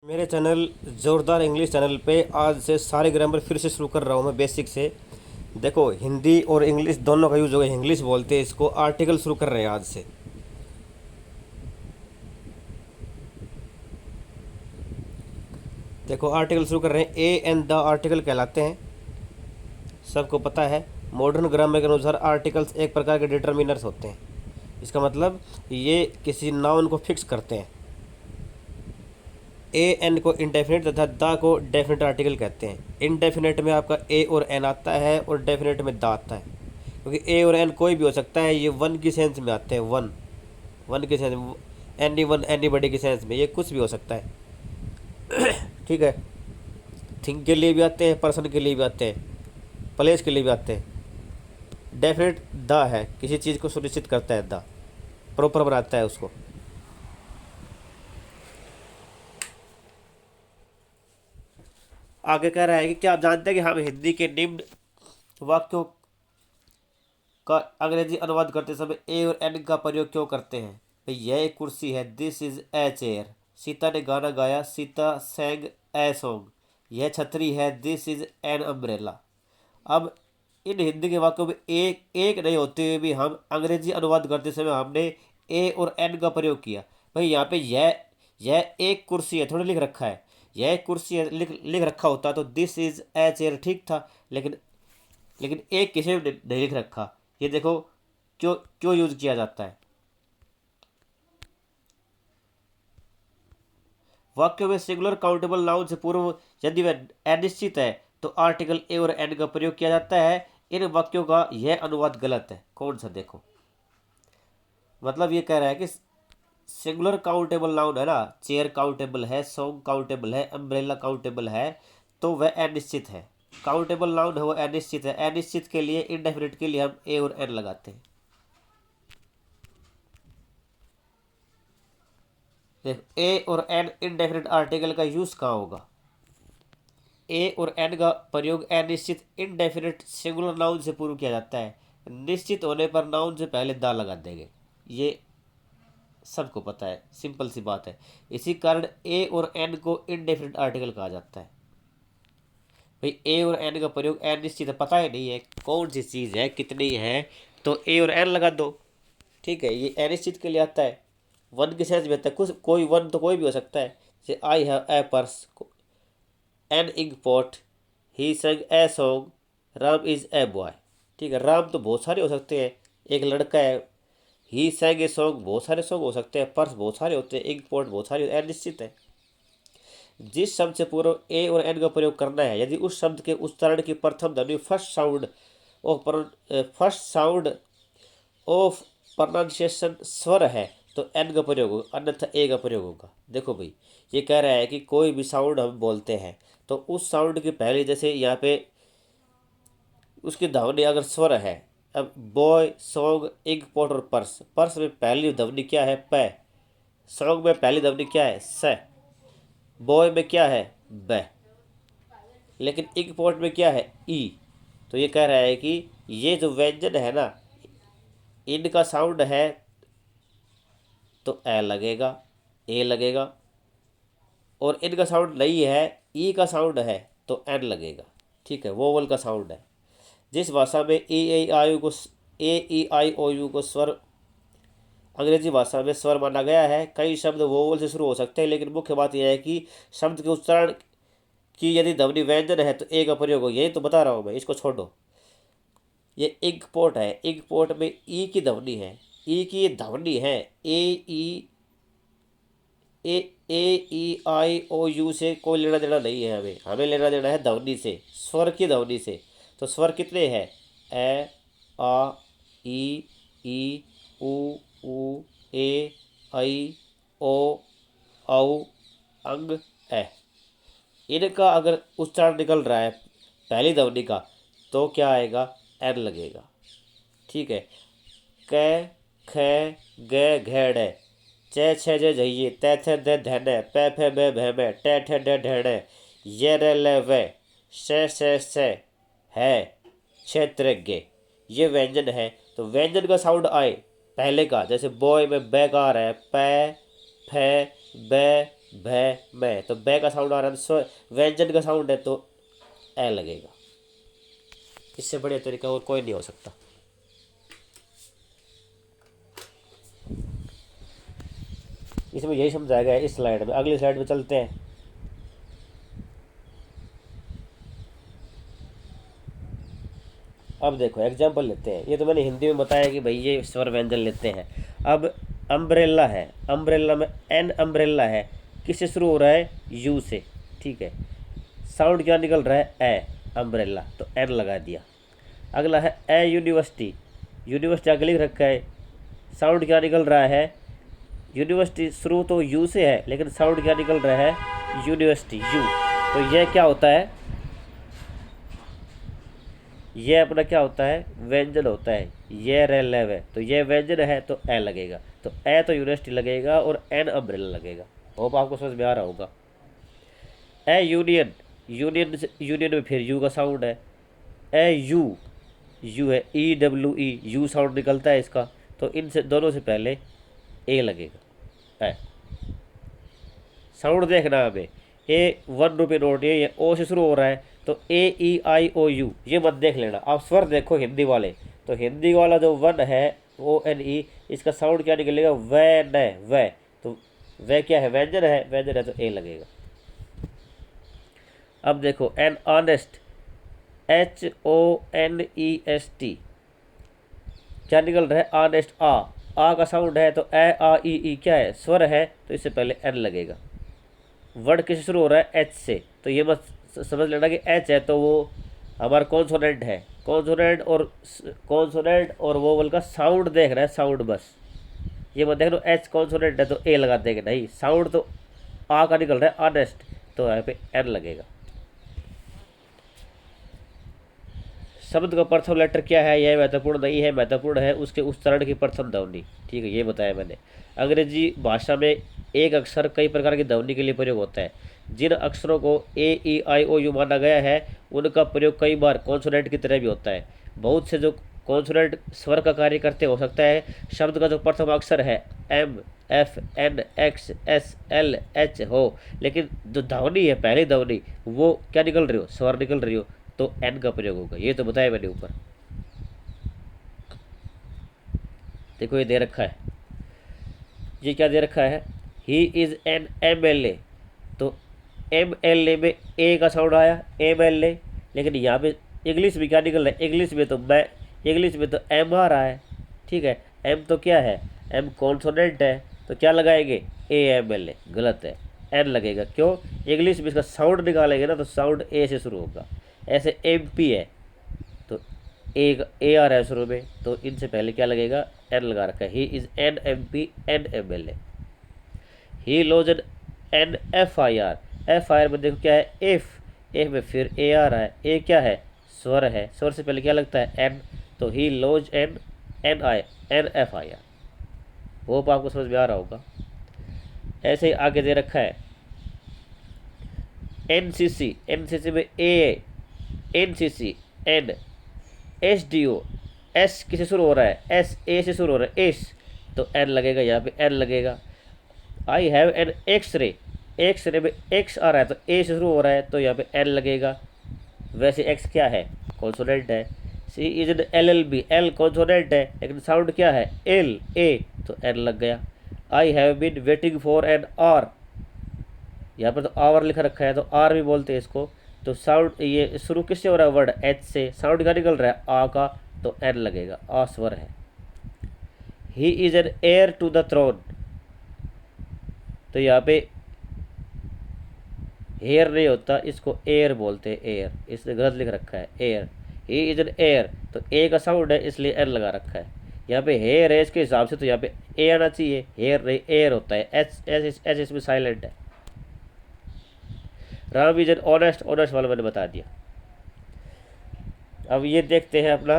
मेरे चैनल ज़ोरदार English channel पे आज से सारे ग्रामर फिर से शुरू कर रहा हूँ मैं बेसिक से। देखो, हिंदी और इंग्लिश दोनों का यूज़ होगा। इंग्लिश बोलते हैं इसको। आर्टिकल शुरू कर रहे हैं आज से। देखो, आर्टिकल शुरू कर रहे हैं। ए एंड द आर्टिकल कहलाते हैं, सबको पता है। मॉडर्न ग्रामर के अनुसार आर्टिकल्स एक प्रकार के डिटर्मिनर्स होते हैं। इसका मतलब ये किसी नाउन को फिक्स करते हैं। ए एन को इंडेफिनिट तथा द को डेफिनेट आर्टिकल कहते हैं। इनडेफिनेट में आपका ए और एन आता है और डेफिनेट में द आता है, क्योंकि ए और एन कोई भी हो सकता है। ये वन की सेंस में आते हैं। वन वन की सेंस, एनी वन एनी बडी की सेंस में ये कुछ भी हो सकता है। ठीक है। थिंग के लिए भी आते हैं, पर्सन के लिए भी आते हैं, प्लेस के लिए भी आते हैं। डेफिनेट द है, किसी चीज़ को सुनिश्चित करता है। द प्रॉपर बनाता है उसको। आगे कह रहा है कि क्या आप जानते हैं कि हम हिंदी के निम्न वाक्यों का अंग्रेजी अनुवाद करते समय ए और एन का प्रयोग क्यों करते हैं। भाई, यह एक कुर्सी है। This is a chair. Sita ने गाना गाया। Sita सैंग a song. यह छतरी है। This is an umbrella. अब इन हिंदी के वाक्यों में एक एक नहीं होते हुए भी हम अंग्रेजी अनुवाद करते समय हमने ए और एन का प्रयोग किया। भाई, यहाँ पे यह एक कुर्सी है थोड़ी लिख रखा है। यह एक कुर्सी है लिख लिख रखा होता तो दिस इज ए चेयर ठीक था। लेकिन लेकिन एक किसी ने नहीं लिख रखा। ये देखो क्यों क्यों यूज किया जाता है। वाक्य में सिंगुलर काउंटेबल नाउन से पूर्व यदि वह अनिश्चित है तो आर्टिकल ए और एन का प्रयोग किया जाता है। इन वाक्यों का यह अनुवाद गलत है। कौन सा? देखो, मतलब ये कह रहा है कि सिंगुलर काउंटेबल नाउन है ना, चेयर काउंटेबल है, सॉन्ग काउंटेबल है, अम्ब्रेला काउंटेबल है, तो वह अनिश्चित है। काउंटेबल नाउन है वो अनिश्चित है। अनिश्चित के लिए, इनडेफिनिट के लिए हम ए और एन लगाते हैं। देखो, ए और एन इनडेफिनिट आर्टिकल का यूज कहाँ होगा। ए और एन का प्रयोग अनिश्चित इनडेफिनिट सिंगुलर नाउन से पूर्व किया जाता है। निश्चित होने पर नाउन से पहले दा लगा देंगे। ये सबको पता है, सिंपल सी बात है। इसी कारण ए और एन को इनडेफिनिट आर्टिकल कहा जाता है। भाई, ए और एन का प्रयोग अनिश्चित है, पता ही नहीं है कौन सी चीज़ है, कितनी है, तो ए और एन लगा दो। ठीक है। ये अनिश्चित के लिए आता है। वन के सेंस में आता है। कुछ कोई वन तो कोई भी हो सकता है। जैसे I have a purse, an ink pot, he sang a song, Ram is a boy. ठीक है। राम तो बहुत सारे हो सकते हैं, एक लड़का है। ही संग ए सॉन्ग, बहुत सारे सॉन्ग हो सकते हैं। पर्स बहुत सारे होते हैं। इंक पॉट बहुत सारे, अनिश्चित है। जिस शब्द से पूर्व ए और एन का प्रयोग करना है, यदि उस शब्द के उच्चारण की प्रथम ध्वनि फर्स्ट साउंड ऑफ प्रोनाउंसिएशन स्वर है तो एन का प्रयोग होगा, अन्यथा ए का प्रयोग होगा। देखो भाई, ये कह रहा है कि कोई भी साउंड हम बोलते हैं तो उस साउंड की पहले, जैसे यहाँ पे उसकी ध्वनि अगर स्वर है। अब बॉय, सॉन्ग, इग पॉट और पर्स। पर्स में पहली ध्वनि क्या है? प। सॉन्ग में पहली ध्वनि क्या है? स। बॉय में क्या है? ब। लेकिन इग पॉट में क्या है? ई। तो ये कह रहा है कि ये जो व्यंजन है ना, इनका साउंड है तो ए लगेगा, ए लगेगा। और इनका साउंड नहीं है, ई का साउंड है तो एन लगेगा। ठीक है। वोवल का साउंड है। जिस भाषा में ए ई आई ओ यू को स्वर, अंग्रेजी भाषा में स्वर माना गया है, कई शब्द वोवल से शुरू हो सकते हैं, लेकिन मुख्य बात यह है कि शब्द के उच्चारण की यदि ध्वनि व्यंजन है तो ए का प्रयोग हो। यही तो बता रहा हूँ मैं, इसको छोड़ो। ये इग पोर्ट है। इग पोर्ट में ई की ध्वनि है। ई की ध्वनि है। ए ई ए ए ई आई ओ यू से कोई लेना देना नहीं है। हमें हमें लेना देना है ध्वनि से, स्वर की ध्वनि से। तो स्वर कितने हैं? ए, आ, ई, उ, ए, ऐ, ओ, औ, अंग, ए। इनका अगर उच्चारण निकल रहा है पहली ध्वनि का तो क्या आएगा? एन लगेगा। ठीक है। क, ख, ग, घेड़, चे छे जे झइये, तै थे दे धैने, पै फे बे भैमे, टे ठे डे ढेणे, ये रे ले वे, से है, क्षेत्र गे। ये व्यंजन है तो व्यंजन का साउंड आए पहले का। जैसे बॉय में बै का आ रहा है, पै फे बे भय मैं, तो बै का साउंड आ रहा है तो व्यंजन का साउंड है तो ए लगेगा। इससे बढ़िया तरीका और कोई नहीं हो सकता। इसमें यही समझाया गया है इस स्लाइड में। अगली स्लाइड में चलते हैं। अब देखो एग्जाम्पल लेते हैं। ये तो मैंने हिंदी में बताया कि भाई ये स्वर व्यंजन लेते हैं। अब अम्ब्रेला है, अम्ब्रेला में एन अम्ब्रेला है, किससे शुरू हो रहा है? यू से, ठीक है। साउंड क्या निकल रहा है? ए, अम्ब्रेला, तो एन लगा दिया। अगला है ए यूनिवर्सिटी, यूनिवर्सिटी आगे लिख रखा है, साउंड क्या निकल रहा है? यूनिवर्सिटी शुरू तो यू से है लेकिन साउंड क्या निकल रहा है? University, you. तो यह क्या होता है? ये अपना क्या होता है? व्यंजन होता है। ये रेलेव है तो ये व्यंजन है तो ए लगेगा, तो ए तो यूनिवर्सिटी लगेगा और एन अम्ब्रेला लगेगा। होप आपको समझ में आ रहा होगा। ए यूनियन, यूनियन में फिर यू का साउंड है। ए यू, यू है, E W E, you sound निकलता है इसका, तो इनसे दोनों से पहले ए लगेगा। ए साउंड देखना हमें, ए 1 रुपये नोट, ये ओ से शुरू हो रहा है तो ए ई आई ओ यू, ये मत देख लेना। आप स्वर देखो हिंदी वाले, तो हिंदी वाला जो वन है ओ एन ई, इसका साउंड क्या निकलेगा? वै न, वै, तो वै क्या है? व्यंजन है, व्यंजन है तो ए लगेगा। अब देखो an honest, H O N E S T, क्या निकल रहा है? ऑनेस्ट, आ का साउंड है तो ए आ ई क्या है? स्वर है तो इससे पहले एन लगेगा। वर्ड किससे शुरू हो रहा है? एच से, तो ये मत समझ लेना कि एच है तो वो हमारा कॉन्सोनेंट है। कॉन्सोनेंट और वोवल का साउंड देख रहा है, साउंड बस। ये मत देख लो एच कॉन्सोनेंट है तो ए लगा देंगे, नहीं, साउंड तो आ का निकल रहा है, ऑनेस्ट, तो यहाँ पे एन लगेगा। शब्द का प्रथम लेटर क्या है? यह महत्वपूर्ण नहीं है, महत्वपूर्ण है उसके उच्चारण की प्रथम ध्वनि, ठीक है, ये बताया मैंने। अंग्रेजी भाषा में एक अक्षर कई प्रकार की ध्वनि के लिए प्रयोग होता है। जिन अक्षरों को ए ई आई ओ यू माना गया है उनका प्रयोग कई बार कॉन्सोनेंट की तरह भी होता है। बहुत से जो कॉन्सोनेंट स्वर का कार्य करते हो सकता है शब्द का जो प्रथम अक्षर है M, F, N, X, S, L, H हो, लेकिन जो ध्वनि है पहली ध्वनि वो क्या निकल रही हो? स्वर निकल रही हो, तो एन का प्रयोग होगा। ये तो बताया मैंने ऊपर। देखो ये दे रखा है, ये क्या दे रखा है? He is an M L A, तो एम एल ए में ए का साउंड आया, एम एल ए, लेकिन यहाँ पे इंग्लिश में क्या निकल रहा है? इंग्लिश में तो मैं, इंग्लिश में तो एम आ रहा है, ठीक है। एम तो क्या है? एम कॉन्सोनेंट है, तो क्या लगाएंगे? ए एम एल ए, गलत है, एन लगेगा। क्यों? इंग्लिश में इसका साउंड निकालेंगे ना तो साउंड ए से शुरू होगा। ऐसे एम पी है तो ए आ रहा है शुरू में, तो इनसे पहले क्या लगेगा? एन लगा रखा है। He is an M P an M L A. He laws an F I R, F I R में देखो क्या है? एफ में फिर ए आ रहा है, ए क्या है? स्वर है, स्वर से पहले क्या लगता है? एन, तो he laws an F I R. वो आपको समझ में आ रहा होगा। ऐसे ही आगे दे रखा है N C C, N C C में A, N C C, N, S D O, S किसे शुरू हो रहा है? एस, ए से शुरू हो रहा है, एस, तो एन लगेगा, यहाँ पे एन लगेगा। I have an x-ray, x-ray में एक्स आ रहा है तो ए से शुरू हो रहा है तो यहाँ पे एन लगेगा। वैसे एक्स क्या है? कॉन्सोनेंट है। C is an L L B, L consonant है लेकिन साउंड क्या है? एल, ए, तो एन लग गया। I have been waiting for an hour, यहाँ पर तो आवर लिखा रखा है तो आर भी बोलते हैं इसको, तो साउंड ये शुरू किससे हो रहा है? वर्ड एच से, साउंड क्या निकल रहा है? आ का, तो एन लगेगा, आ स्वर है। He is an heir to the throne, तो यहाँ पे हेयर नहीं होता, इसको एयर बोलते हैं, एयर, इसने गलत लिख रखा है, air. He is an air, तो ए का साउंड है इसलिए एन लगा रखा है। यहाँ पे हेयर है इसके हिसाब से तो यहाँ पे ए आना चाहिए, हेयर नहीं, एयर होता है, एच इसमें साइलेंट है। Ram is an honest, honest वाला मैंने बता दिया। अब ये देखते हैं, अपना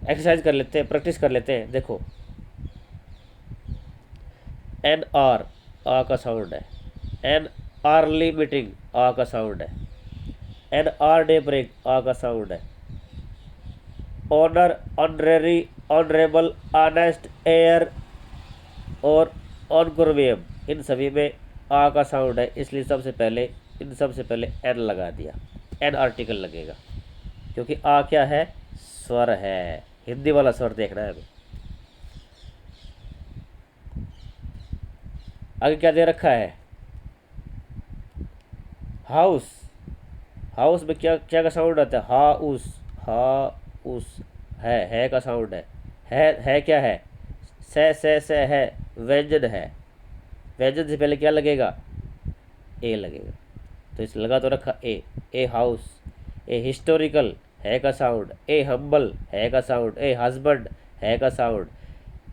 एक्सरसाइज कर लेते हैं, प्रैक्टिस कर लेते हैं। देखो एन आर, आ का साउंड है। एन आर्ली मीटिंग, आ का साउंड है। एन आर डे ब्रेक, आ का साउंड है। Honour, honorary, honourable, honest, heir और ऑनकोरवियम, इन सभी में आ का साउंड है, इसलिए इन सबसे पहले एन लगा दिया। एन आर्टिकल लगेगा क्योंकि आ क्या है, स्वर है। हिंदी वाला स्वर देखना है हमें। आगे क्या दे रखा है, हाउस। हाउस में क्या क्या का साउंड आता है, हा उस। हा उस है का साउंड है क्या है, से है, व्यंजन है। व्यंजन से पहले क्या लगेगा, ए लगेगा। तो इस लगा तो रखा ए हाउस। ए हिस्टोरिकल है का साउंड। ए हम्बल है का साउंड। ए हस्बैंड है का साउंड।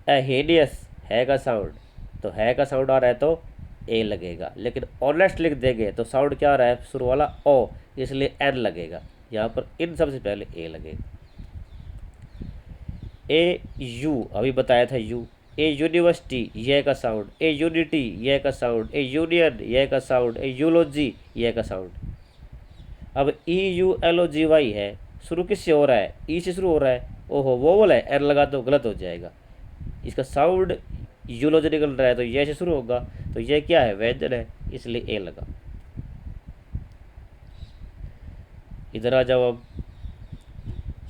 ए हेडियस है का साउंड। तो है का साउंड आ रहा है तो ए लगेगा, लेकिन ऑनेस्ट लिख देंगे तो साउंड क्या आ रहा है, शुरू वाला ओ, इसलिए एन लगेगा। यहाँ पर इन सबसे पहले ए लगेगा। ए यू अभी बताया था यू। ए यूनिवर्सिटी यह का साउंड। ए यूनिटी यह का साउंड। ए यूनियन यह का साउंड। ए यूलॉजी यह का साउंड। अब EULOGY है, शुरू किससे हो रहा है, ई से शुरू हो रहा है। ओहो वोवल है, एन लगा तो गलत हो जाएगा। इसका साउंड यूलॉजी निकल रहा है तो ये से शुरू होगा, तो ये क्या है, व्यंजन है, इसलिए ए लगा। इधर आ जाओ अब।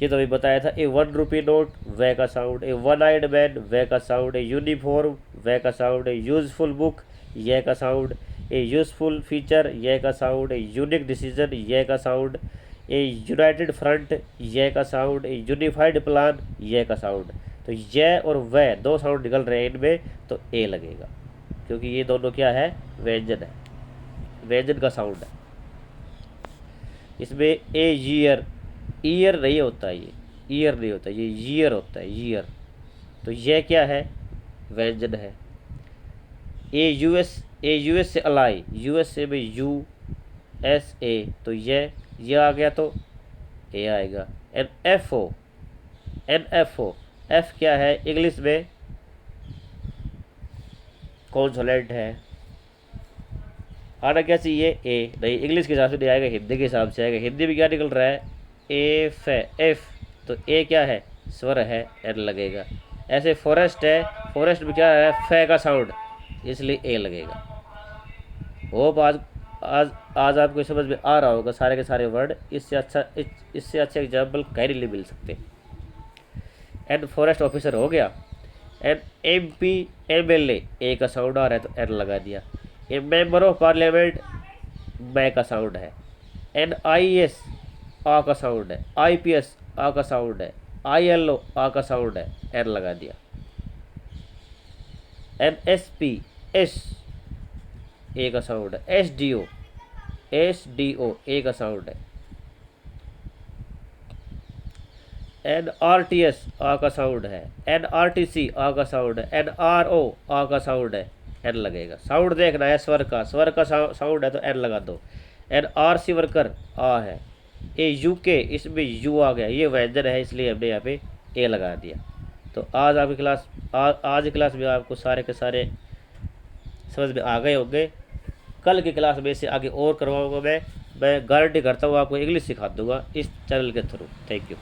ये तो अभी बताया था। ए 1 रुपी नोट वे का साउंड। ए वन आइड मैन वे का साउंड। ए यूनिफॉर्म वे का साउंड। ए यूजफुल बुक ये का साउंड। ए यूजफुल फीचर ये का साउंड। ए यूनिक डिसीजन ये का साउंड। ए यूनाइटेड फ्रंट ये का साउंड। ए यूनिफाइड प्लान ये का साउंड। तो ये और वह दो साउंड निकल रहे हैं इनमें, तो ए लगेगा क्योंकि ये दोनों क्या है, व्यंजन है, व्यंजन का साउंड है। इसमें ए ईयर, ईयर नहीं होता, ये ईयर नहीं होता, ये ईयर होता है, ईयर। तो ये क्या है, व्यंजन है। ए यूएस से अलाई, यूएस से में USA, तो ये आ गया तो ए आएगा। NFO, एफ क्या है, इंग्लिश में कॉन्सोनेंट है, आना क्या चाहिए ए, नहीं इंग्लिश के हिसाब से नहीं आएगा, हिंदी के हिसाब से आएगा। हिंदी में क्या निकल रहा है, एफ, तो ए क्या है, स्वर है, एन लगेगा। ऐसे फॉरेस्ट है, फॉरेस्ट में क्या है, फे का साउंड, इसलिए ए लगेगा। होप आज आपको समझ में आ रहा होगा सारे के सारे वर्ड। इससे अच्छा एग्जाम्पल कहीं नहीं मिल सकते। एंड फॉरेस्ट ऑफिसर हो गया। एंड MP MLA ए का साउंड आ रहा है तो एन लगा दिया। ए मेंबर ऑफ पार्लियामेंट मैं का साउंड है। एन IAS आ का साउंड है। IPS आ का साउंड है। ILO आ का साउंड है, एन लगा दिया। एन SP एस ए का साउंड है। SDO ए का साउंड है। NRTS आ का साउंड है। NRTC आ का साउंड है। NRO आ का साउंड है, एन लगेगा। साउंड देखना है स्वर का साउंड है तो एन लगा दो। NRC वर्कर आ है। UK इसमें यू आ गया, ये व्यंजन है इसलिए हमने यहाँ पे ए लगा दिया। तो आज की क्लास में आपको सारे के सारे समझ में आ गए होंगे। कल की क्लास में से आगे और करवाऊंगा मैं गारंटी करता हूँ आपको इंग्लिश सिखा दूंगा इस चैनल के थ्रू। Thank you.